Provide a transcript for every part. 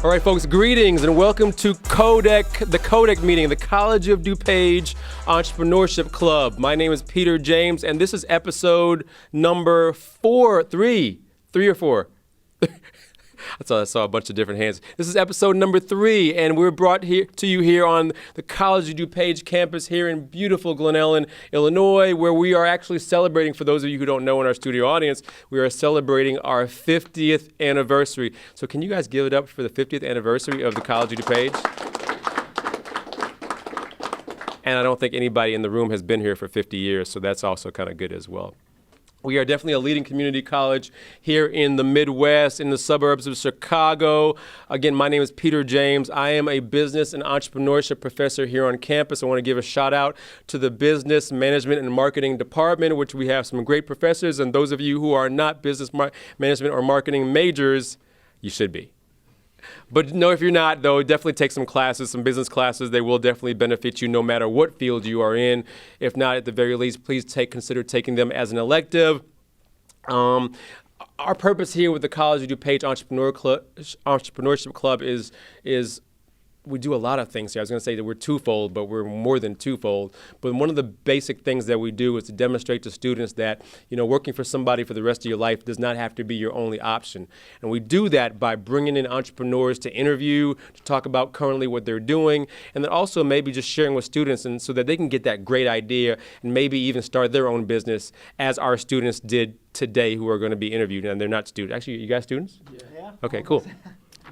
All right, folks, greetings and welcome to CODEC, the CODEC meeting, the College of DuPage Entrepreneurship Club. My name is Peter James, and this is episode number three or four. I saw a bunch of different hands. This is episode number 3, and we're brought here to you here on the College of DuPage campus here in beautiful Glen Ellen, Illinois, where we are actually celebrating, for those of you who don't know in our studio audience, we are celebrating our 50th anniversary. So can you guys give it up for the 50th anniversary of the College of DuPage? And I don't think anybody in the room has been here for 50 years, so that's also kind of good as well. We are definitely a leading community college here in the Midwest, in the suburbs of Chicago. Again, my name is Peter James. I am a business and entrepreneurship professor here on campus. I want to give a shout out to the business management and marketing department, which we have some great professors. And those of you who are not business management or marketing majors, you should be. But no, if you're not, though, definitely take some classes, some business classes. They will definitely benefit you no matter what field you are in. If not, at the very least, please consider taking them as an elective. Our purpose here with the College of DuPage Entrepreneurship Club is we do a lot of things here. I was going to say that we're twofold, but we're more than twofold. But one of the basic things that we do is to demonstrate to students that, working for somebody for the rest of your life does not have to be your only option. And we do that by bringing in entrepreneurs to interview, to talk about currently what they're doing, and then also maybe just sharing with students and so that they can get that great idea and maybe even start their own business as our students did today who are going to be interviewed. And they're not students. Actually, you guys students? Yeah. Okay, cool.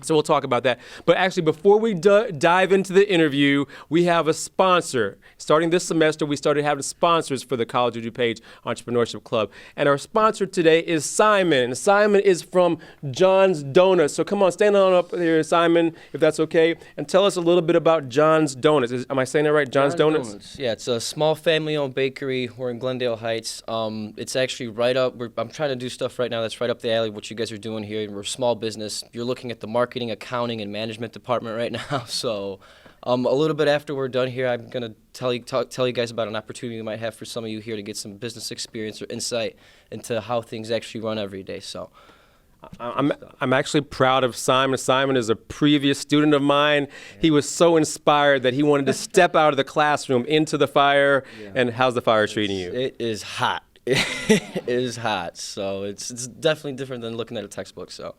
So we'll talk about that. But actually, before we dive into the interview, we have a sponsor. Starting this semester, we started having sponsors for the College of DuPage Entrepreneurship Club. And our sponsor today is Simon. And Simon is from John's Donuts. So come on, stand on up here, Simon, if that's okay, and tell us a little bit about John's Donuts. Am I saying that right? John's Donuts? Yeah, it's a small family-owned bakery. We're in Glendale Heights. It's actually right up. I'm trying to do stuff right now that's right up the alley, what you guys are doing here. We're a small business. You're looking at the marketing, accounting, and management department right now. So a little bit after we're done here, I'm going to tell you guys about an opportunity we might have for some of you here to get some business experience or insight into how things actually run every day. So I'm actually proud of Simon. Simon is a previous student of mine. Yeah. He was so inspired that he wanted to step out of the classroom into the fire. Yeah. And how's the fire treating you? It is hot. It is hot. So it's definitely different than looking at a textbook. So.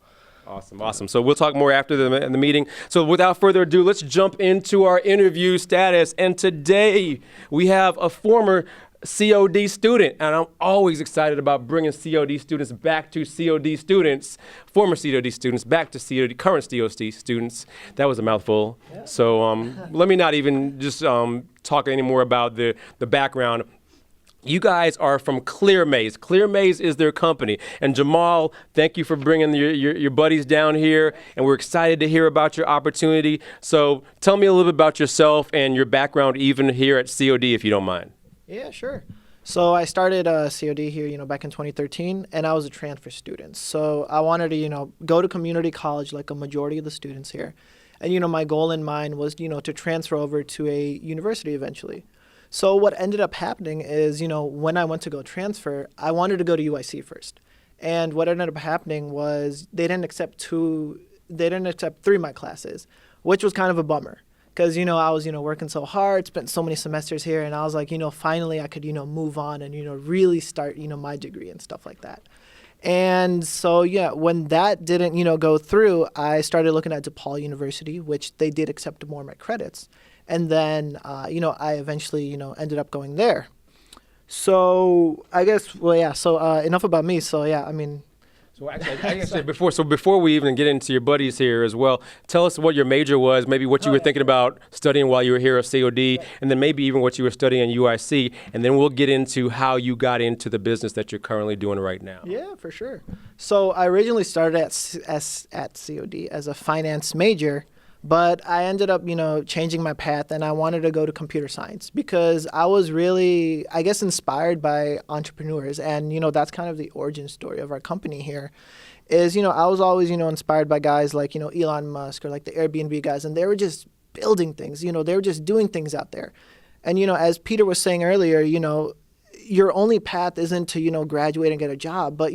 Awesome. So we'll talk more after the meeting. So without further ado, let's jump into our interview status. And today we have a former COD student, and I'm always excited about bringing COD students back to COD students, former COD students back to COD, current COD students. That was a mouthful. Yeah. So let me not even just talk anymore about the background. You guys are from Clearmaze. Clearmaze is their company. And Jamal, thank you for bringing your buddies down here. And we're excited to hear about your opportunity. So tell me a little bit about yourself and your background even here at COD, if you don't mind. Yeah, sure. So I started COD here, back in 2013, and I was a transfer student. So I wanted to, go to community college like a majority of the students here. And, my goal in mind was, to transfer over to a university eventually. So what ended up happening is, when I went to go transfer, I wanted to go to UIC first. And what ended up happening was they didn't accept 3 of my classes, which was kind of a bummer. Because, I was, working so hard, spent so many semesters here, and I was like, finally I could, move on and, really start, my degree and stuff like that. And so, when that didn't, go through, I started looking at DePaul University, which they did accept more of my credits. And then, I eventually, ended up going there. So I guess, so enough about me. So, So actually, before we even get into your buddies here as well, tell us what your major was, maybe what you were thinking about studying while you were here at COD, and then maybe even what you were studying at UIC, and then we'll get into how you got into the business that you're currently doing right now. Yeah, for sure. So I originally started at COD as a finance major, but I ended up, changing my path, and I wanted to go to computer science because I was really, inspired by entrepreneurs. And, that's kind of the origin story of our company here is, I was always, inspired by guys like, Elon Musk or like the Airbnb guys, and they were just building things, they were just doing things out there. And, as Peter was saying earlier, your only path isn't to, graduate and get a job, but,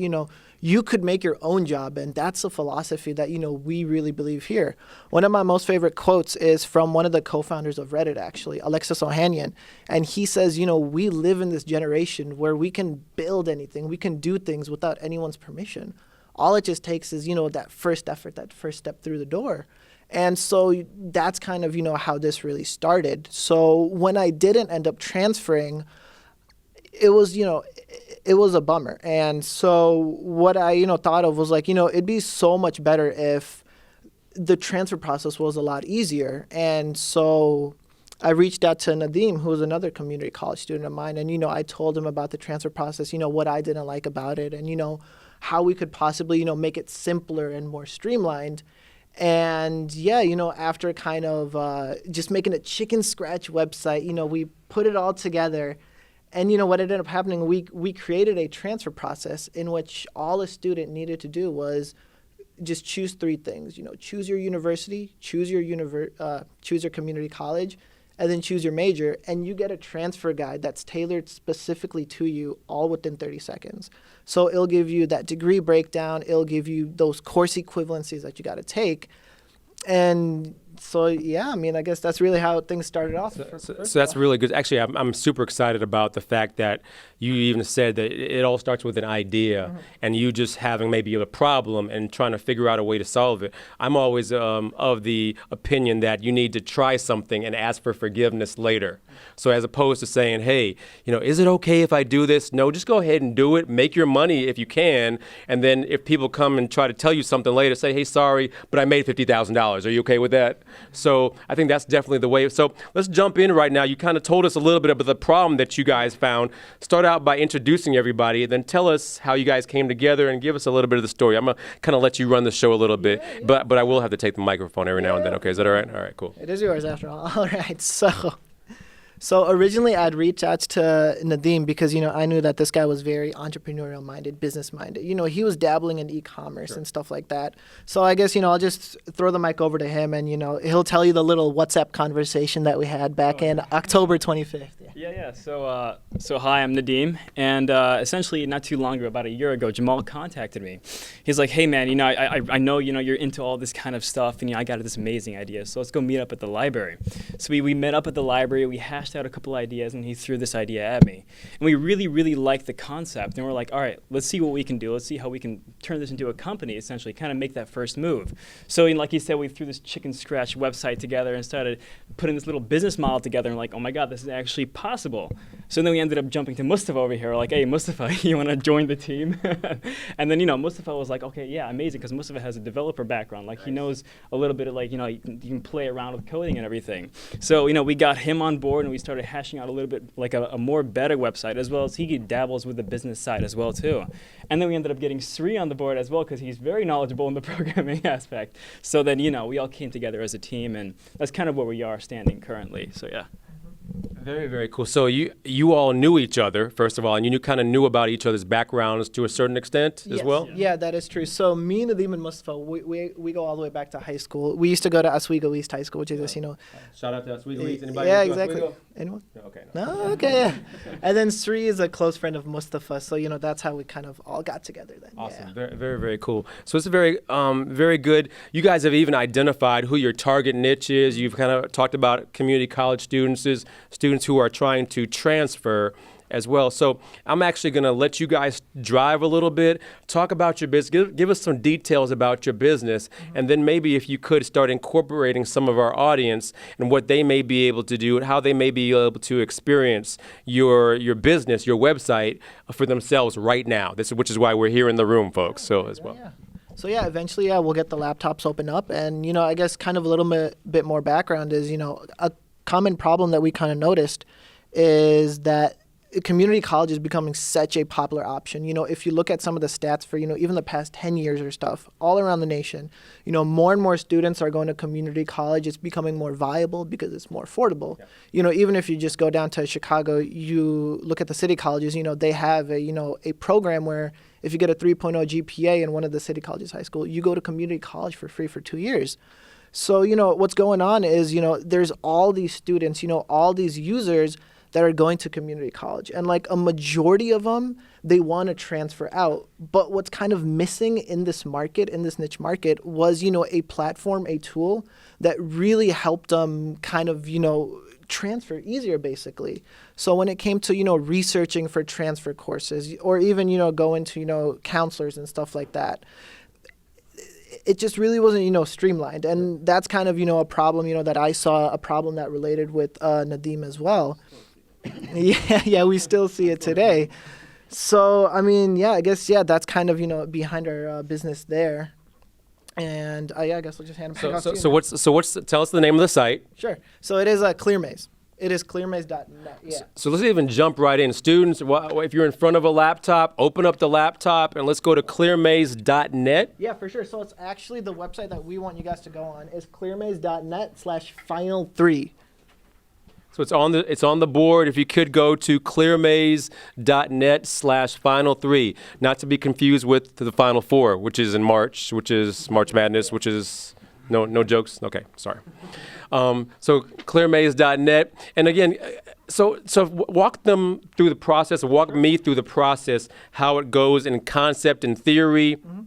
you could make your own job. And that's a philosophy that, we really believe here. One of my most favorite quotes is from one of the co-founders of Reddit, actually, Alexis Ohanian. And he says, we live in this generation where we can build anything. We can do things without anyone's permission. All it just takes is, that first effort, that first step through the door. And so that's kind of, how this really started. So when I didn't end up transferring, it was, it was a bummer. And so what I, thought of was like, it'd be so much better if the transfer process was a lot easier. And so I reached out to Nadeem, who was another community college student of mine. And, I told him about the transfer process, what I didn't like about it and, how we could possibly, make it simpler and more streamlined. And yeah, after kind of just making a chicken scratch website, we put it all together. And what ended up happening, we created a transfer process in which all a student needed to do was just choose 3 things. Choose your university, choose your community college, and then choose your major. And you get a transfer guide that's tailored specifically to you, all within 30 seconds. So it'll give you that degree breakdown. It'll give you those course equivalencies that you got to take. And so, yeah, I guess that's really how things started off. So that's really good. Actually, I'm super excited about the fact that you even said that it all starts with an idea and you just having maybe a problem and trying to figure out a way to solve it. I'm always of the opinion that you need to try something and ask for forgiveness later. So as opposed to saying, hey, is it okay if I do this? No, just go ahead and do it. Make your money if you can. And then if people come and try to tell you something later, say, hey, sorry, but I made $50,000. Are you okay with that? So I think that's definitely the way. So let's jump in right now. You kind of told us a little bit about the problem that you guys found. Start out by introducing everybody, then tell us how you guys came together and give us a little bit of the story. I'm going to kind of let you run the show a little bit, but I will have to take the microphone every now and then. Okay, is that all right? All right, cool. It is yours after all. All right, So originally I'd reach out to Nadeem because, I knew that this guy was very entrepreneurial minded, business minded. He was dabbling in e-commerce and stuff like that. So I guess, I'll just throw the mic over to him and, he'll tell you the little WhatsApp conversation that we had back in October 25th. Yeah. So hi, I'm Nadeem. And essentially not too long ago, about a year ago, Jamal contacted me. He's like, hey, man, I know, you're into all this kind of stuff and, I got this amazing idea. So let's go meet up at the library. So we met up at the library. We hashed out a couple ideas and he threw this idea at me. And we really, really liked the concept. And we're like, all right, let's see what we can do. Let's see how we can turn this into a company, essentially, kind of make that first move. So like you said, we threw this chicken scratch website together and started putting this little business model together and like, oh my God, this is actually possible. So then we ended up jumping to Mustafa over here. We're like, hey, Mustafa, you want to join the team? And then, Mustafa was like, okay, yeah, amazing, because Mustafa has a developer background. Like, he knows a little bit of, like, you can play around with coding and everything. So, we got him on board and we started hashing out a little bit, like a more better website, as well as he dabbles with the business side as well, too. And then we ended up getting Sri on the board as well, because he's very knowledgeable in the programming aspect. So then, we all came together as a team, and that's kind of where we are standing currently. So, yeah. Very, very cool. So you all knew each other, first of all, and you kind of knew about each other's backgrounds to a certain extent as well? Yeah, that is true. So me, Nadeem, and Mustafa, we go all the way back to high school. We used to go to Oswego East High School, which is just, Shout out to Oswego East. Anybody? Yeah, exactly. Anyone? No, okay. No, okay, yeah. And then Sri is a close friend of Mustafa, so, that's how we kind of all got together then. Awesome. Yeah. Very, very, very cool. So it's very, very good. You guys have even identified who your target niche is. You've kind of talked about community college students who are trying to transfer as well. So I'm actually going to let you guys drive a little bit, talk about your business, give us some details about your business, and then maybe if you could start incorporating some of our audience and what they may be able to do and how they may be able to experience your business, your website for themselves right now. Which is why we're here in the room, folks. So as well. Yeah. So yeah, eventually, we'll get the laptops open up, and I guess kind of a little bit more background is a common problem that we kind of noticed is that community college is becoming such a popular option. If you look at some of the stats for, even the past 10 years or stuff, all around the nation, more and more students are going to community college. It's becoming more viable because it's more affordable. Yeah. Even if you just go down to Chicago, you look at the city colleges, they have a program where if you get a 3.0 GPA in one of the city colleges high school, you go to community college for free for 2 years. So, what's going on is, there's all these students, all these users that are going to community college. And like a majority of them, they want to transfer out. But what's kind of missing in this market, in this niche market, was, a platform, a tool that really helped them kind of, transfer easier, basically. So when it came to, researching for transfer courses, or even, going to, counselors and stuff like that, it just really wasn't, streamlined. And that's kind of, a problem, that I saw, a problem that related with Nadim as well. Yeah, we still see it today. So, I mean, I guess, that's kind of, behind our business there. And I guess we'll just hand it back off to you. So tell us the name of the site. Sure. So it is Clearmaze. It is clearmaze.net. Yeah. So let's even jump right in. Students, if you're in front of a laptop, open up the laptop and let's go to clearmaze.net. Yeah, for sure. So it's actually the website that we want you guys to go on is clearmaze.net/final3. So it's on the board. If you could go to clearmaze.net/final3, not to be confused with the Final Four, which is in March, which is March Madness, which is no jokes. Okay, sorry. So clearmaze.net, and again, so walk them through the process. Walk me through the process, how it goes in concept and theory. Mm-hmm.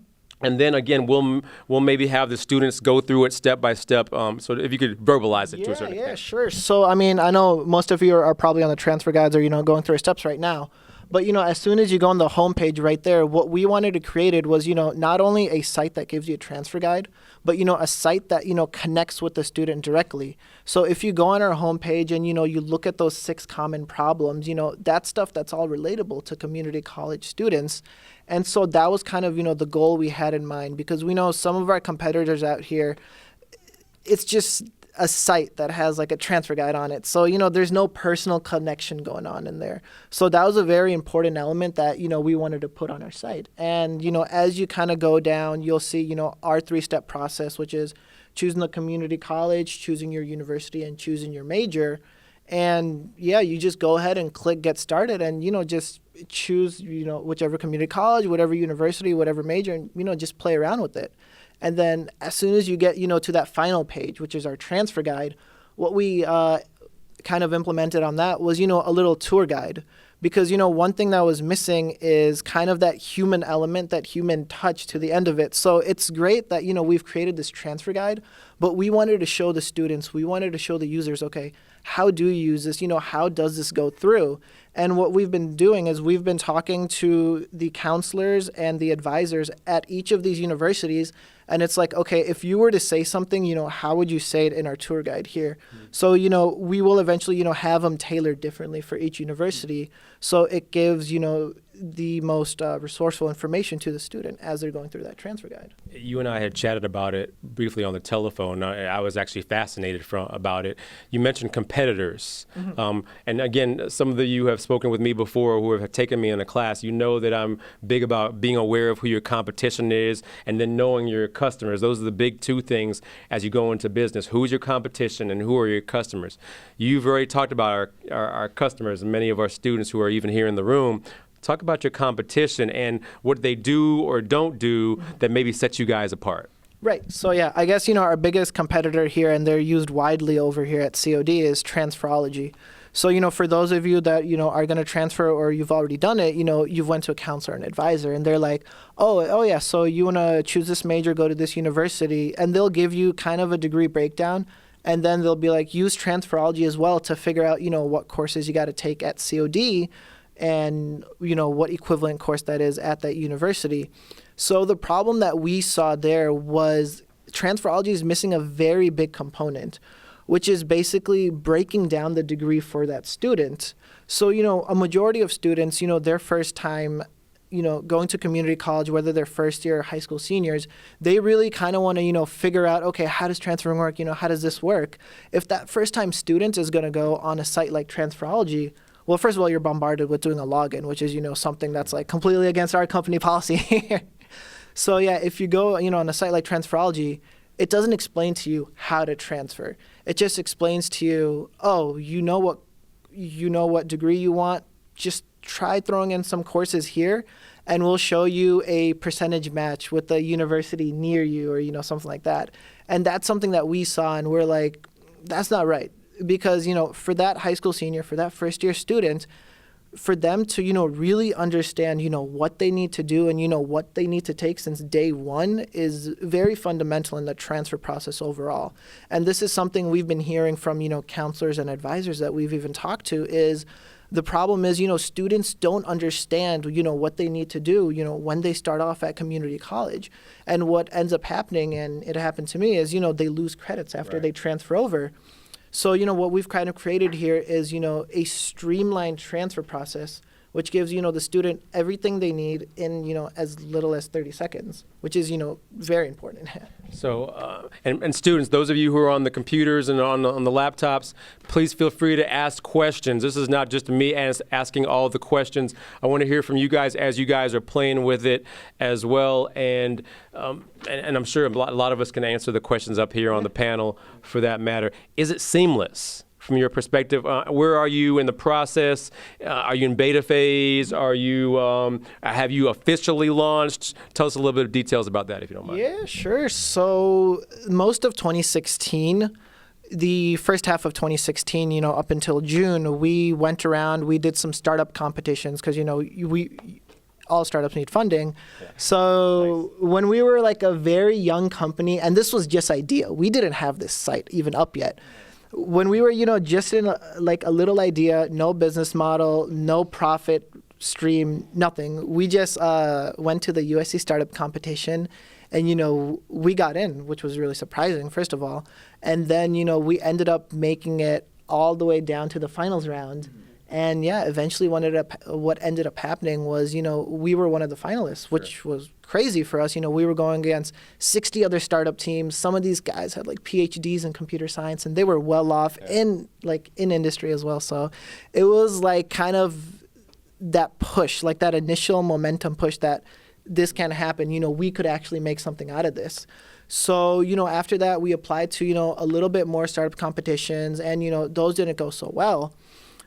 And then again, we'll maybe have the students go through it step by step. So if you could verbalize it to a certain extent. Yeah, sure. So I mean, I know most of you are probably on the transfer guides or going through our steps right now. But as soon as you go on the homepage right there, what we wanted to create was not only a site that gives you a transfer guide, but a site that connects with the student directly. So if you go on our homepage and you look at those 6 common problems, that stuff that's all relatable to community college students. And so that was kind of the goal we had in mind, because we know some of our competitors out here, it's just a site that has like a transfer guide on it. So, there's no personal connection going on in there. So that was a very important element that, we wanted to put on our site. And, as you kind of go down, you'll see, our 3-step process, which is choosing the community college, choosing your university, and choosing your major. And you just go ahead and click get started and, just choose, whichever community college, whatever university, whatever major, and, just play around with it. And then as soon as you get, to that final page, which is our transfer guide, what we kind of implemented on that was, a little tour guide. Because, one thing that was missing is kind of that human element, that human touch to the end of it. So it's great that, we've created this transfer guide, but we wanted to show the students, we wanted to show the users, okay, how do you use this? How does this go through? And what we've been doing is we've been talking to the counselors and the advisors at each of these universities. And it's like, okay, if you were to say something, how would you say it in our tour guide here? Mm-hmm. So, we will eventually, have them tailored differently for each university. So it gives, the most resourceful information to the student as they're going through that transfer guide. You and I had chatted about it briefly on the telephone. I was actually fascinated about it. You mentioned competitors. Mm-hmm. And again, some of you have spoken with me before who have taken me in a class. You know that I'm big about being aware of who your competition is and then knowing your customers. Those are the big 2 things as you go into business. Who's your competition and who are your customers? You've already talked about our customers and many of our students who are even here in the room. Talk about your competition and what they do or don't do that maybe sets you guys apart. Right. So, I guess, our biggest competitor here, and they're used widely over here at COD, is transferology. So, for those of you that, are going to transfer or you've already done it, you've went to a counselor and advisor and they're like, oh yeah, so you want to choose this major, go to this university, and they'll give you kind of a degree breakdown. And then they'll be like, use transferology as well to figure out, what courses you got to take at COD and, what equivalent course that is at that university. So the problem that we saw there was transferology is missing a very big component, which is basically breaking down the degree for that student. So, a majority of students, their first time, going to community college, whether they're first year or high school seniors, they really kind of want to, figure out, okay, how does transferring work? How does this work? If that first time student is going to go on a site like transferology, well, first of all, you're bombarded with doing a login, which is, something that's like completely against our company policy. So if you go, on a site like transferology, it doesn't explain to you how to transfer. It just explains to you, oh, you know what degree you want. Just try throwing in some courses here, and we'll show you a percentage match with the university near you, or something like that. And that's something that we saw, and we're like, that's not right. because, for that high school senior, for that first year student, for them to, really understand, what they need to do and, what they need to take since day one is very fundamental in the transfer process overall. And this is something we've been hearing from, counselors and advisors that we've even talked to is the problem is, students don't understand, what they need to do, when they start off at community college. And what ends up happening, and it happened to me, is, they lose credits after they transfer over. So, what we've kind of created here is, a streamlined transfer process, which gives, the student everything they need in, as little as 30 seconds, which is, very important. So, and students, those of you who are on the computers and on the laptops, please feel free to ask questions. This is not just me asking all the questions. I want to hear from you guys as you guys are playing with it as well. And I'm sure a lot of us can answer the questions up here on the panel for that matter. Is it seamless? From your perspective, where are you in the process? Are you in beta phase? Are you have you officially launched? Tell us a little bit of details about that, if you don't mind. Yeah, sure. So most of 2016, the first half of 2016, up until June, we went around. We did some startup competitions because all startups need funding. Yeah. So when we were like a very young company, and this was just idea, we didn't have this site even up yet. When we were, just in a little idea, no business model, no profit stream, nothing. We just went to the USC startup competition and, we got in, which was really surprising, first of all. And then, we ended up making it all the way down to the finals round. And eventually what ended up happening was, we were one of the finalists, which was crazy for us. We were going against 60 other startup teams. Some of these guys had like PhDs in computer science and they were well off in industry as well. So it was like kind of that push, like that initial momentum push that this can happen. We could actually make something out of this. So, after that, we applied to, a little bit more startup competitions and, those didn't go so well.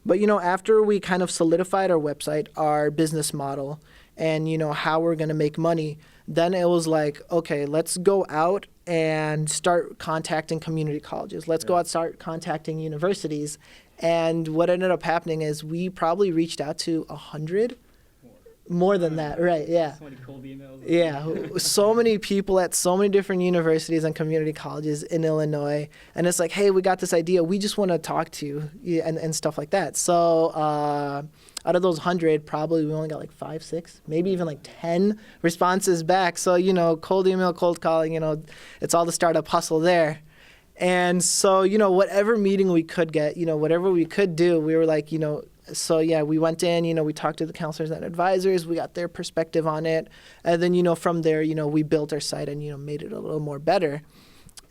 But, after we kind of solidified our website, our business model, and, how we're going to make money, then it was like, okay, let's go out and start contacting community colleges. Let's go out and start contacting universities. And what ended up happening is we probably reached out to 100. More than that, right, yeah. So many cold emails. Yeah, so many people at so many different universities and community colleges in Illinois. And it's like, hey, we got this idea. We just want to talk to you and stuff like that. So out of those 100, probably we only got like 5, 6, maybe even like 10 responses back. So, cold email, cold calling, it's all the startup hustle there. And so, whatever meeting we could get, whatever we could do, we were like, so we went in, we talked to the counselors and advisors, we got their perspective on it. And then, from there, we built our site and, made it a little more better.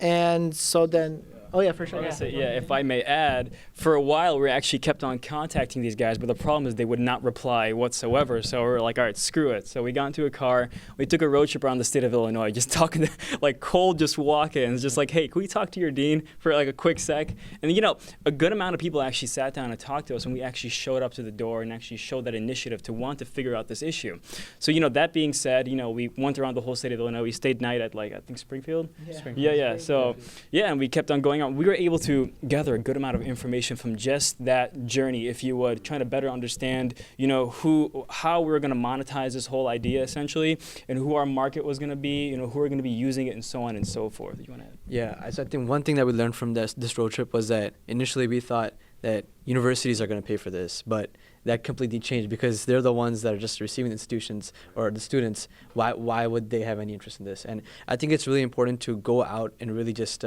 And so then, oh yeah, for sure. If I may add, for a while we actually kept on contacting these guys, but the problem is they would not reply whatsoever. So we were like, all right, screw it. So we got into a car, we took a road trip around the state of Illinois, just talking to cold, just walk-ins, just like, hey, can we talk to your dean for like a quick sec? And a good amount of people actually sat down and talked to us, and we actually showed up to the door and actually showed that initiative to want to figure out this issue. So that being said, we went around the whole state of Illinois. We stayed night at I think Springfield. Yeah. So and we kept on going on. We were able to gather a good amount of information from just that journey, if you would, trying to better understand, how we were going to monetize this whole idea essentially, and who our market was going to be, who are going to be using it, and so on and so forth. You want to add? Yeah, so I think one thing that we learned from this road trip was that initially we thought that universities are going to pay for this, but that completely changed because they're the ones that are just receiving the institutions or the students. Why would they have any interest in this? And I think it's really important to go out and really just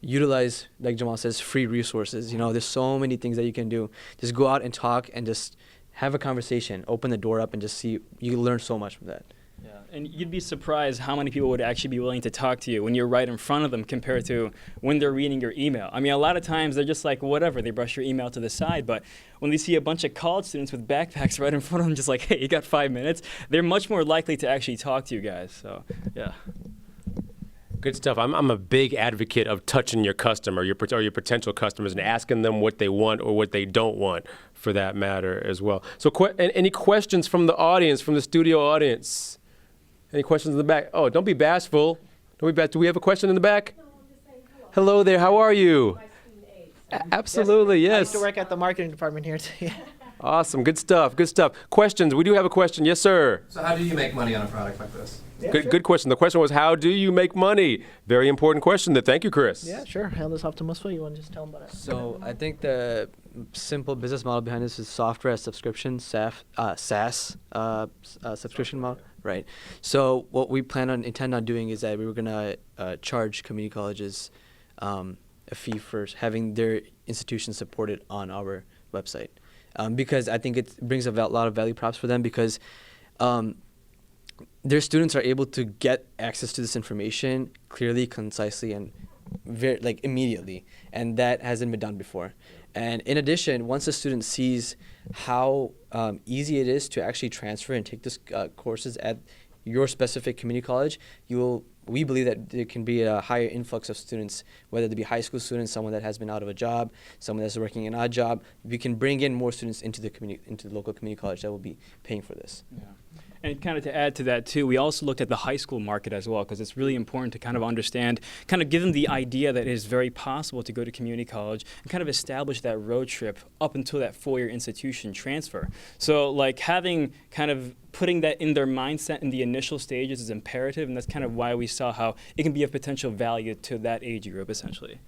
utilize, like Jamal says, free resources. There's so many things that you can do. Just go out and talk and just have a conversation, open the door up and just see. You learn so much from that. Yeah, and you'd be surprised how many people would actually be willing to talk to you when you're right in front of them compared to when they're reading your email. I mean, a lot of times they're just like, whatever, they brush your email to the side, but when they see a bunch of college students with backpacks right in front of them, just like, hey, you got 5 minutes, they're much more likely to actually talk to you guys, so, yeah. Good stuff. I'm a big advocate of touching your customer, or your potential customers, and asking them what they want or what they don't want, for that matter as well. So, any questions from the audience, from the studio audience? Any questions in the back? Oh, don't be bashful. Don't be bashful. Do we have a question in the back? No, I'm just saying hello. Hello there. How are you? My student aid. Absolutely, I yes. used to work at the marketing department here too. Awesome. Good stuff. Good stuff. Questions? We do have a question. Yes, sir. So how do you make money on a product like this? Good question. The question was, how do you make money? Very important question. Thank you, Chris. Yeah, sure. Hand this off to Mustafa. You want to just tell him about it? So I think the simple business model behind this is software as subscription, SaaS subscription model, right? So what we intend on doing is that we were gonna charge community colleges a fee for having their institutions supported on our website, because I think it brings a lot of value props for them, because their students are able to get access to this information clearly, concisely, and immediately, and that hasn't been done before. And in addition, once a student sees how easy it is to actually transfer and take this courses at your specific community college, we believe that there can be a higher influx of students, whether they be high school students, someone that has been out of a job, someone that's working an odd job. We can bring in more students into the local community college that will be paying for this. Yeah. And kind of to add to that too, we also looked at the high school market as well, because it's really important to kind of understand, kind of give them the idea that it is very possible to go to community college and kind of establish that road trip up until that four-year institution transfer. So like putting that in their mindset in the initial stages is imperative, and that's kind of why we saw how it can be of potential value to that age group essentially.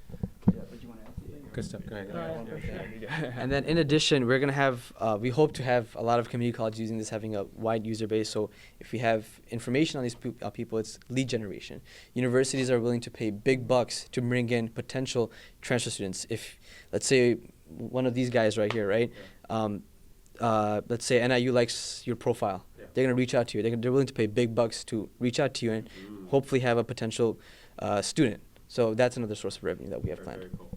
Good stuff. Go ahead. And then in addition, we're going to have, we hope to have a lot of community colleges using this, having a wide user base. So if we have information on these people, it's lead generation. Universities are willing to pay big bucks to bring in potential transfer students. If, let's say, one of these guys right here, right? Let's say NIU likes your profile. Yeah. They're going to reach out to you. They're willing to pay big bucks to reach out to you and hopefully have a potential student. So that's another source of revenue that we have planned. Very cool.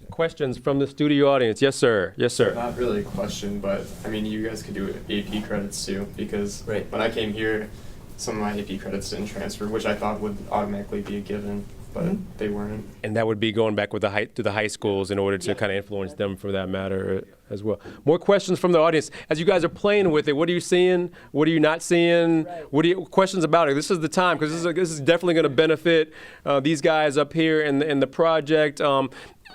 Questions from the studio audience? Yes, sir. Yes, sir. Not really a question, but I mean, you guys could do AP credits too, because Right. when I came here, some of my AP credits didn't transfer, which I thought would automatically be a given, but they weren't. And that would be going back with to the high schools in order to kind of influence them for that matter as well. More questions from the audience. As you guys are playing with it, what are you seeing? What are you not seeing? Right. Questions about it? This is the time, because this is definitely going to benefit these guys up here in the project.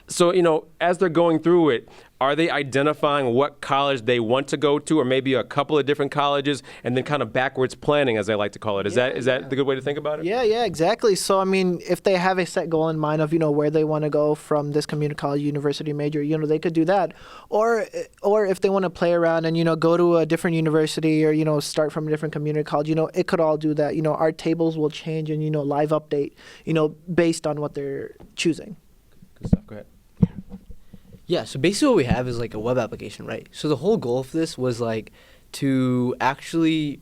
So, as they're going through it, are they identifying what college they want to go to, or maybe a couple of different colleges, and then kind of backwards planning, as they like to call it? Is that the good way to think about it? Yeah, exactly. So, I mean, if they have a set goal in mind of, where they want to go from this community college university major, they could do that. Or if they want to play around and, go to a different university or, start from a different community college, it could all do that. Our tables will change and, live update, based on what they're choosing. Good stuff. Go ahead. Yeah, so basically what we have is like a web application, right? So the whole goal of this was like to actually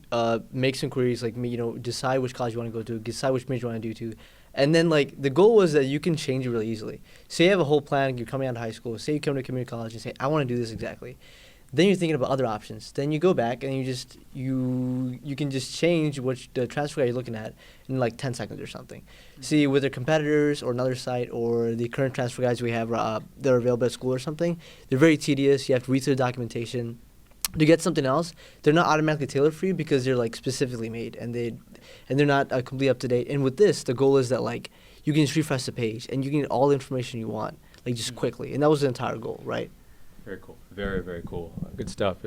make some queries, like decide which college you want to go to, decide which major you want to do to, and then like the goal was that you can change it really easily. Say you have a whole plan, you're coming out of high school, say you come to community college and say, I want to do this exactly. Then you're thinking about other options. Then you go back and you can just change which the transfer guide you're looking at in like 10 seconds or something. See, with their competitors or another site or the current transfer guides we have that are available at school or something, they're very tedious. You have to read through the documentation. To get something else, they're not automatically tailored for you because they're like specifically made and they're not completely up to date. And with this, the goal is that like you can just refresh the page and you can get all the information you want like just quickly. And that was the entire goal, right? Very cool. Very, very cool. Good stuff.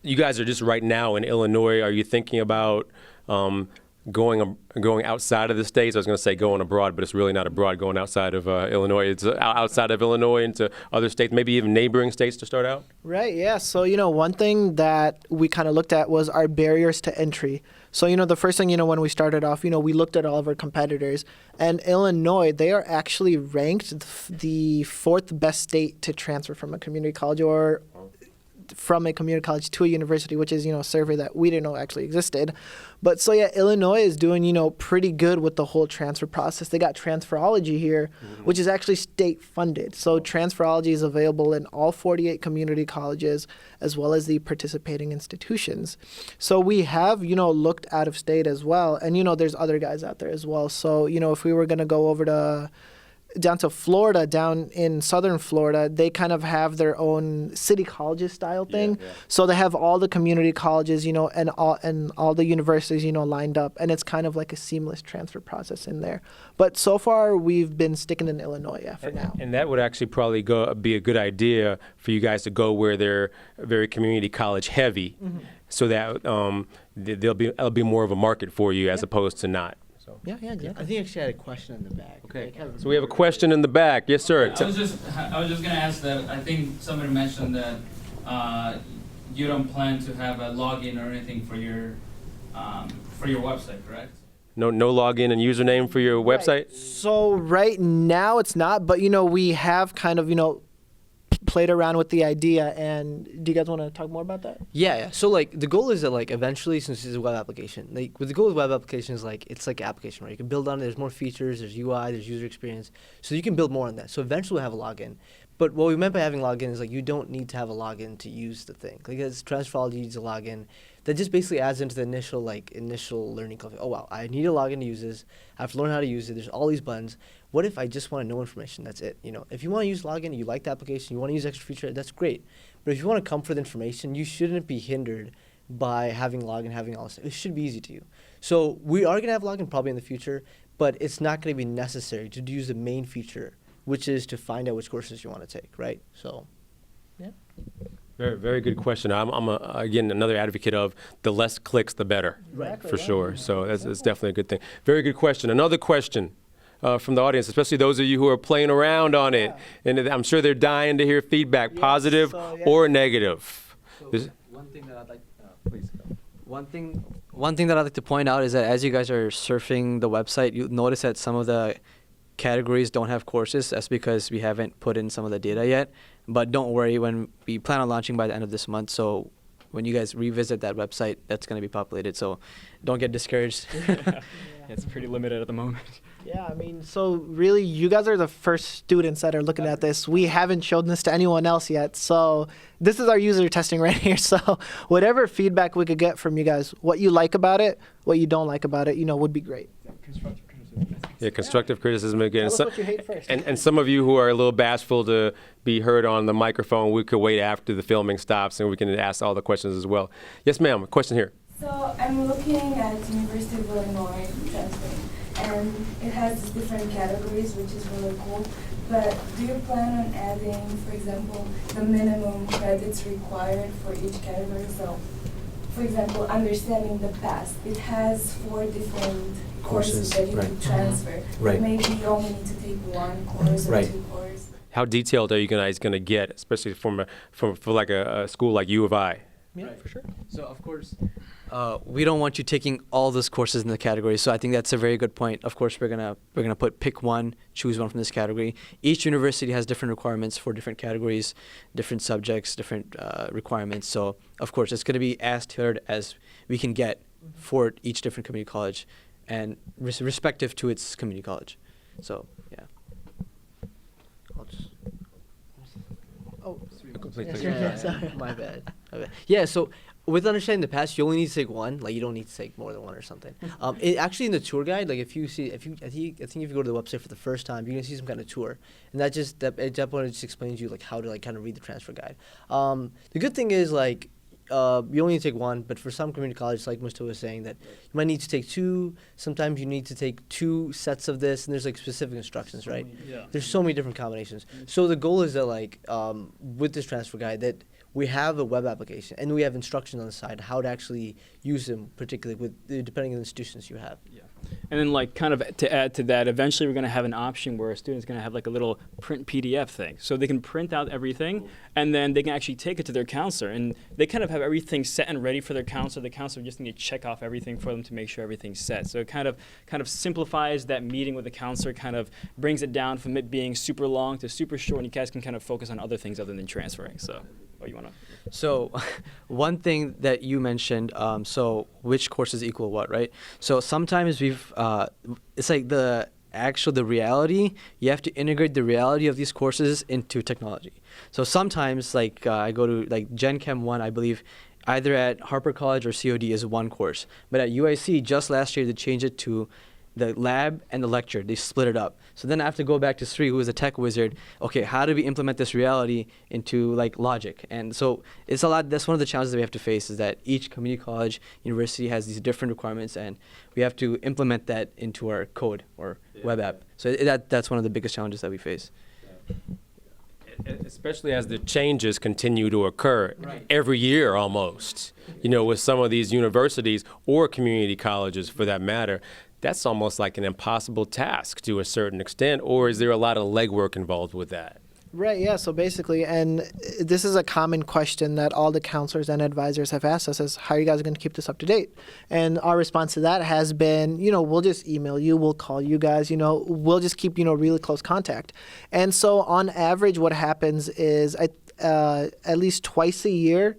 You guys are just right now in Illinois. Are you thinking about going outside of the states? I was going to say going abroad, but it's really not abroad. Going outside of Illinois. It's outside of Illinois into other states, maybe even neighboring states to start out? Right, yeah. So, one thing that we kind of looked at was our barriers to entry. So, the first thing, when we started off, we looked at all of our competitors. And Illinois, they are actually ranked the fourth best state to transfer from a community college or from a community college to a university, which is, a survey that we didn't know actually existed. But so, yeah, Illinois is doing, pretty good with the whole transfer process. They got transferology here, which is actually state funded. So transferology is available in all 48 community colleges as well as the participating institutions. So we have, looked out of state as well. And, there's other guys out there as well. So, if we were going to go over down to Florida, down in southern Florida, they kind of have their own city colleges style thing. yeah. So they have all the community colleges, and all the universities, lined up, and it's kind of like a seamless transfer process in there. But so far, we've been sticking in Illinois, for now. And that would actually probably be a good idea for you guys to go where they're very community college heavy, so that there'll be more of a market for you as opposed to not. So. Yeah. I think actually I had a question in the back. Okay. So we have a question in the back. Yes, sir. I was just gonna ask that. I think somebody mentioned that you don't plan to have a login or anything for your website, correct? No login and username for your website? So right now it's not, but we have kind of played around with the idea. And do you guys want to talk more about that? Yeah. So like the goal is that like eventually, since this is a web application, like with the goal of web applications, like it's like an application, right? You can build on it. There's more features. There's UI. There's user experience. So you can build more on that. So eventually we'll have a login. But what we meant by having login is like you don't need to have a login to use the thing. Like as transferology needs a login, that just basically adds into the initial learning curve. Oh wow, I need a login to use this. I have to learn how to use it. There's all these buttons. What if I just want to know information? That's it. If you want to use login, you like the application, you want to use extra feature, that's great. But if you want to come for the information, you shouldn't be hindered by having login, having all this. It should be easy to you. So we are gonna have login probably in the future, but it's not gonna be necessary to use the main feature, which is to find out which courses you want to take, right? So, yeah. Very, very good question. I'm again another advocate of the less clicks, the better, for sure. So that's definitely a good thing. Very good question. Another question from the audience, especially those of you who are playing around on it, and I'm sure they're dying to hear feedback, positive or negative. One thing that I'd like, please go. One thing that I'd like to point out is that as you guys are surfing the website, you'll notice that some of the categories don't have courses. That's because we haven't put in some of the data yet. But don't worry, when we plan on launching by the end of this month, so when you guys revisit that website, that's going to be populated. So don't get discouraged. It's pretty limited at the moment. Yeah, so really, you guys are the first students that are looking at this. We haven't shown this to anyone else yet. So this is our user testing right here. So whatever feedback we could get from you guys, what you like about it, what you don't like about it, would be great. Yeah, constructive criticism again. Tell us what you hate first. And some of you who are a little bashful to be heard on the microphone, we could wait after the filming stops and we can ask all the questions as well. Yes, ma'am. A question here. So I'm looking at University of Illinois transfer, and it has different categories, which is really cool. But do you plan on adding, for example, the minimum credits required for each category? So, for example, understanding the past, it has 4 different courses that you can transfer. But maybe you only need to take 1 course or 2 courses. How detailed are you guys going to get, especially for like a school like U of I? Yeah, for sure. So of course, we don't want you taking all those courses in the category. So I think that's a very good point. Of course, we're gonna pick one, choose one from this category. Each university has different requirements for different categories, different subjects, different requirements. So of course, it's gonna be as tailored as we can get for each different community college, and respective to its community college. So yeah. Sorry. My bad. Yeah, so with understanding the past, you only need to take 1. Like you don't need to take more than 1 or something. Actually, in the tour guide, like I think if you go to the website for the first time, you're gonna see some kind of tour, and at that point it just explains you like how to like kind of read the transfer guide. The good thing is like. You only need to take 1, but for some community colleges, like Mustafa was saying, that you might need to take 2. Sometimes you need to take 2 sets of this, and there's like specific instructions, right? There's so many different combinations. So the goal is that like with this transfer guide, that we have a web application and we have instructions on the side how to actually use them, particularly with depending on the institutions you have. Yeah. And then like kind of to add to that, eventually we're going to have an option where a student's going to have like a little print PDF thing. So they can print out everything and then they can actually take it to their counselor, and they kind of have everything set and ready for their counselor. The counselor just need to check off everything for them to make sure everything's set. So it kind of simplifies that meeting with the counselor, kind of brings it down from it being super long to super short, and you guys can kind of focus on other things other than transferring. So, you want to? So one thing that you mentioned, so which courses equal what, right? So sometimes it's like the reality, you have to integrate the reality of these courses into technology. So sometimes like I go to like Gen Chem 1, I believe either at Harper College or COD is 1 course. But at UIC, just last year, they changed it to the lab and the lecture, they split it up. So then I have to go back to Sri, who is a tech wizard. Okay, how do we implement this reality into like logic? And so it's a lot. That's one of the challenges that we have to face, is that each community college, university has these different requirements, and we have to implement that into our code or web app. So that's one of the biggest challenges that we face. Especially as the changes continue to occur every year almost, with some of these universities or community colleges for that matter. That's almost like an impossible task to a certain extent, or is there a lot of legwork involved with that? Right, yeah, so basically, and this is a common question that all the counselors and advisors have asked us, is how are you guys going to keep this up to date? And our response to that has been, we'll just email you, we'll call you guys, we'll just keep, really close contact. And so on average, what happens is at least twice a year,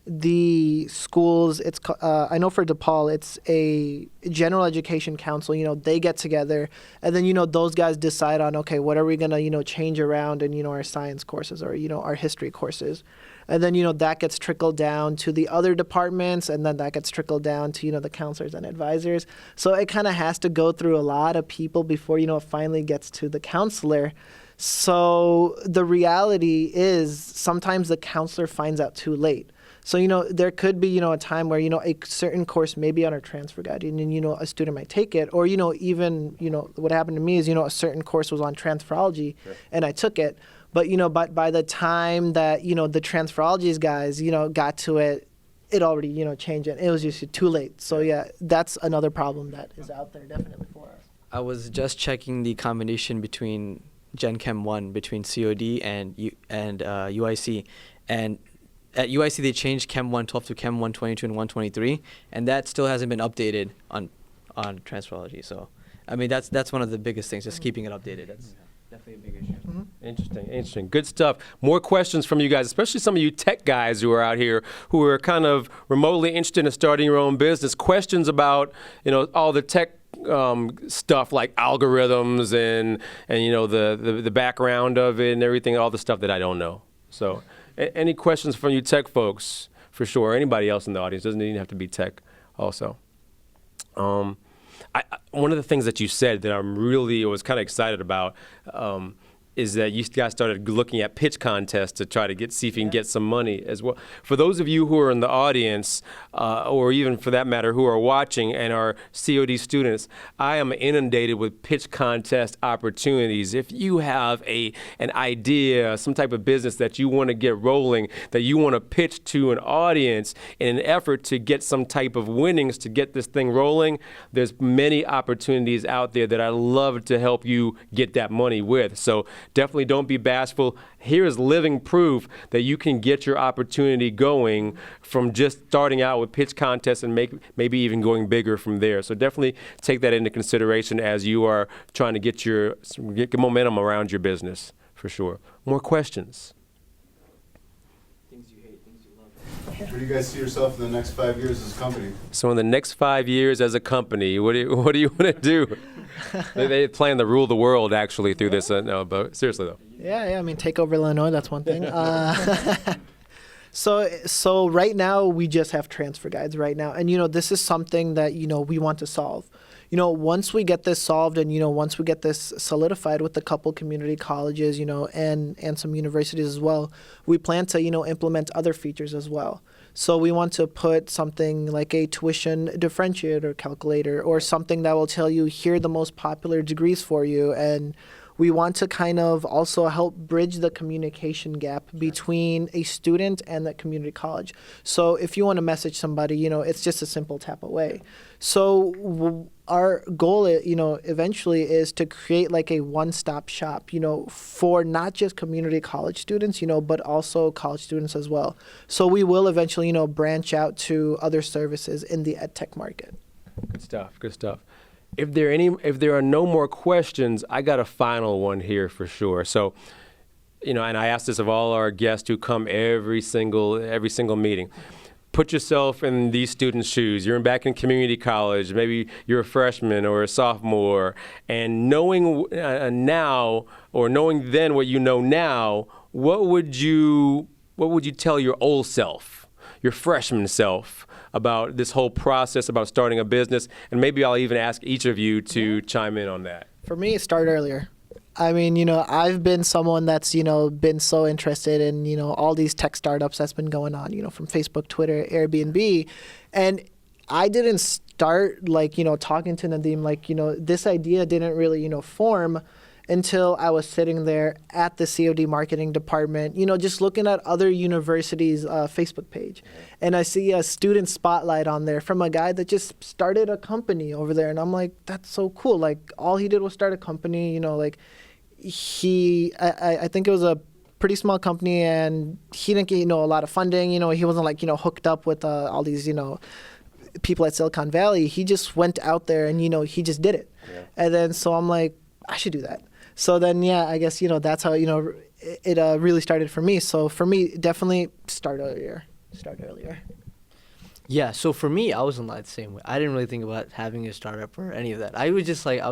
the schools, I know for DePaul, it's a general education council, they get together, and then, those guys decide on, okay, what are we going to, change around in, our science courses or, our history courses. And then, that gets trickled down to the other departments, and then that gets trickled down to, the counselors and advisors. So it kind of has to go through a lot of people before, it finally gets to the counselor. So the reality is sometimes the counselor finds out too late. So, there could be, a time where, a certain course may be on our transfer guide and, a student might take it. Or, even, what happened to me is, a certain course was on transferology and I took it. But, but by the time that, the transferology guys, got to it, it already, changed it. It was just too late. So, yeah, that's another problem that is out there definitely for us. I was just checking the combination between Gen Chem 1, between COD and UIC. And at UIC, they changed Chem 112 to Chem 122 and 123, and that still hasn't been updated on transferology. So, I mean, that's one of the biggest things, just keeping it updated. That's definitely a big issue. Interesting. Good stuff. More questions from you guys, especially some of you tech guys who are out here who are kind of remotely interested in starting your own business. Questions about, all the tech stuff like algorithms and the background of it and everything, all the stuff that I don't know. So. Any questions from you tech folks, for sure? Anybody else in the audience? Doesn't even have to be tech also. One of the things that you said that was kind of excited about is that you guys started looking at pitch contests to try to see if you can get some money as well. For those of you who are in the audience, or even for that matter, who are watching and are COD students, I am inundated with pitch contest opportunities. If you have an idea, some type of business that you want to get rolling, that you want to pitch to an audience in an effort to get some type of winnings to get this thing rolling, there's many opportunities out there that I'd love to help you get that money with. So definitely don't be bashful. Here is living proof that you can get your opportunity going from just starting out with pitch contests and maybe even going bigger from there. So definitely take that into consideration as you are trying to get momentum around your business, for sure. More questions? Things you hate, things you love. Where do you guys see yourself in the next 5 years as a company? So in the next 5 years as a company, what do you want to do? They plan to rule the world actually through this. No, but seriously though. Yeah. I mean, take over Illinois. That's one thing. So right now we just have transfer guides right now, and this is something that we want to solve. Once we get this solved, and once we get this solidified with a couple community colleges, and some universities as well, we plan to implement other features as well. So we want to put something like a tuition differentiator calculator, or something that will tell you here are the most popular degrees for you. And we want to kind of also help bridge the communication gap between a student and the community college. So if you want to message somebody, it's just a simple tap away. So our goal, eventually is to create like a one-stop shop, for not just community college students, but also college students as well. So we will eventually, branch out to other services in the ed tech market. Good stuff. If there are no more questions, I got a final one here for sure. So, and I ask this of all our guests who come every single meeting. Put yourself in these students' shoes. You're back in community college. Maybe you're a freshman or a sophomore, and knowing now, or knowing then what you know now, what would you tell your old self? your freshman self about this whole process about starting a business? And maybe I'll even ask each of you to chime in on that. For me, start earlier. I mean, I've been someone that's, been so interested in, all these tech startups that's been going on, from Facebook, Twitter, Airbnb. And I didn't start talking to Nadeem, this idea didn't really, form until I was sitting there at the COD marketing department, just looking at other universities' Facebook page. And I see a student spotlight on there from a guy that just started a company over there. And I'm like, that's so cool. Like, all he did was start a company, I think it was a pretty small company, and he didn't get, a lot of funding. He wasn't hooked up with all these, people at Silicon Valley. He just went out there and, he just did it. Yeah. And then so I'm like, I should do that. So then, I guess, that's how, it really started for me. So for me, definitely start earlier. Yeah, so for me, I was in the same way. I didn't really think about having a startup or any of that. I was just like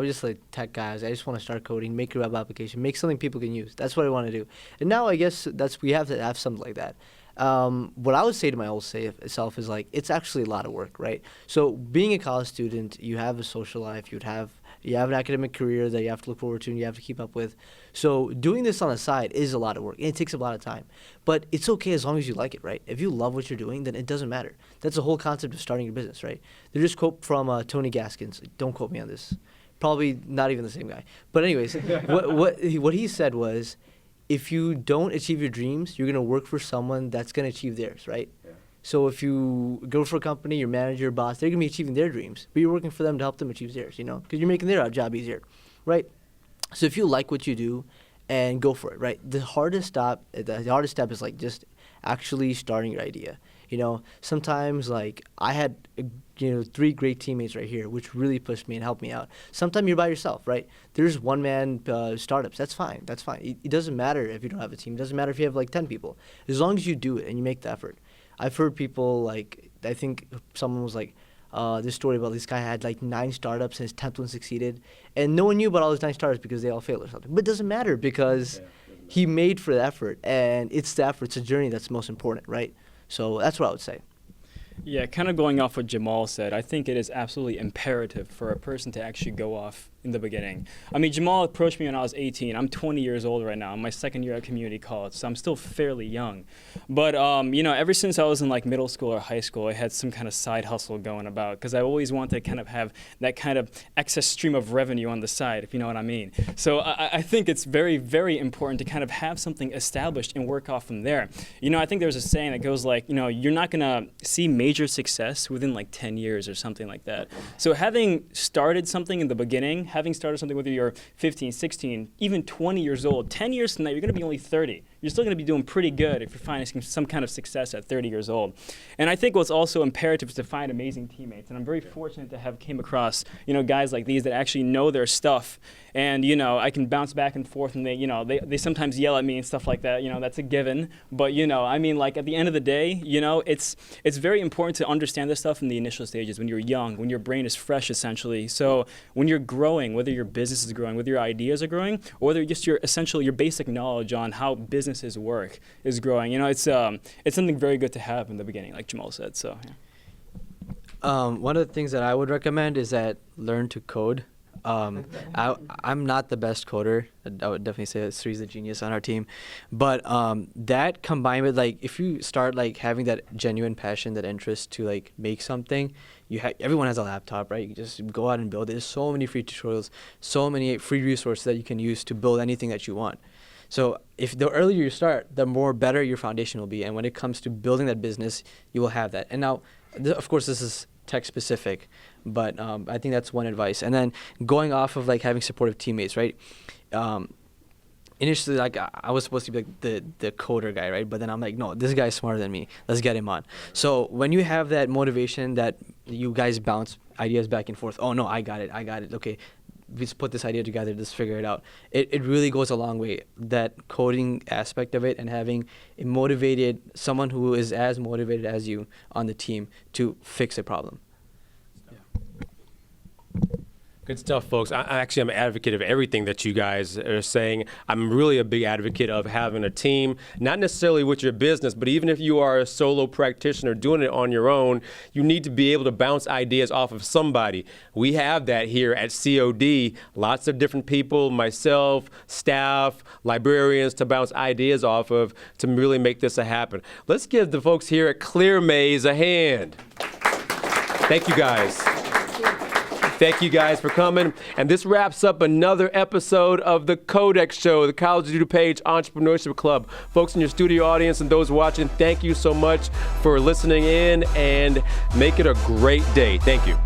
tech guys. I just want to start coding, make a web application, make something people can use. That's what I want to do. And now I guess we have to have something like that. What I would say to my old self is it's actually a lot of work, right? So being a college student, you have a social life, you have an academic career that you have to look forward to and you have to keep up with. So doing this on the side is a lot of work, and it takes a lot of time. But it's okay as long as you like it, right? If you love what you're doing, then it doesn't matter. That's the whole concept of starting your business, right? There's this quote from Tony Gaskins. Don't quote me on this. Probably not even the same guy. But anyways, what he said was, if you don't achieve your dreams, you're going to work for someone that's going to achieve theirs, right? Yeah. So if you go for a company, your manager, your boss, they're going to be achieving their dreams, but you're working for them to help them achieve theirs, because you're making their job easier, right? So if you like what you do, and go for it, right? The hardest step is just actually starting your idea. Sometimes I had 3 great teammates right here, which really pushed me and helped me out. Sometimes you're by yourself, right? There's one-man startups. That's fine. It doesn't matter if you don't have a team. It doesn't matter if you have 10 people. As long as you do it and you make the effort. I've heard people I think someone was this story about this guy had 9 startups and his 10th one succeeded, and no one knew about all his 9 startups because they all failed or something. But it doesn't matter because he made for the effort, and it's the effort, it's a journey that's most important, right? So that's what I would say. Yeah, kind of going off what Jamal said, I think it is absolutely imperative for a person to actually go off in the beginning. I mean, Jamal approached me when I was 18. I'm 20 years old right now. I'm my second year at community college, so I'm still fairly young. But, ever since I was in middle school or high school, I had some kind of side hustle going about because I always wanted to kind of have that kind of excess stream of revenue on the side, if you know what I mean. So I think it's very, very important to kind of have something established and work off from there. I think there's a saying that goes you're not going to see major success within 10 years or something like that. So having started something in the beginning, having started something whether you're 15, 16, even 20 years old, 10 years from now, you're going to be only 30. You're still going to be doing pretty good if you're finding some kind of success at 30 years old. And I think what's also imperative is to find amazing teammates. And I'm very fortunate to have came across, guys like these that actually know their stuff. And, I can bounce back and forth, and they sometimes yell at me and stuff like that. That's a given. But, at the end of the day, it's very important to understand this stuff in the initial stages when you're young, when your brain is fresh, essentially. So when you're growing, whether your business is growing, whether your ideas are growing, or whether just your basic knowledge on how businesses work is growing, it's something very good to have in the beginning, like Jamal said. So, yeah. One of the things that I would recommend is that learn to code. I'm not the best coder. I would definitely say that Sri's the genius on our team. But that combined with if you start having that genuine passion, that interest to make something, everyone has a laptop, right? You just go out and build it. There's so many free tutorials, so many free resources that you can use to build anything that you want. So if the earlier you start, the more better your foundation will be. And when it comes to building that business, you will have that. And now, of course, this is tech specific, but I think that's one advice. And then going off of having supportive teammates, right? Initially, I was supposed to be the coder guy, right? But then I'm no, this guy's smarter than me. Let's get him on. So when you have that motivation that you guys bounce ideas back and forth, oh no, I got it. Okay, let's put this idea together, let's figure it out. It really goes a long way, that coding aspect of it, and having someone who is as motivated as you on the team to fix a problem. Good stuff, folks. I'm an advocate of everything that you guys are saying. I'm really a big advocate of having a team, not necessarily with your business, but even if you are a solo practitioner doing it on your own, you need to be able to bounce ideas off of somebody. We have that here at COD. Lots of different people, myself, staff, librarians to bounce ideas off of to really make this happen. Let's give the folks here at Clearmaze a hand. Thank you, guys. Thank you guys for coming. And this wraps up another episode of the CODEC Show, the College of DuPage Entrepreneurship Club. Folks in your studio audience and those watching, thank you so much for listening in, and make it a great day. Thank you.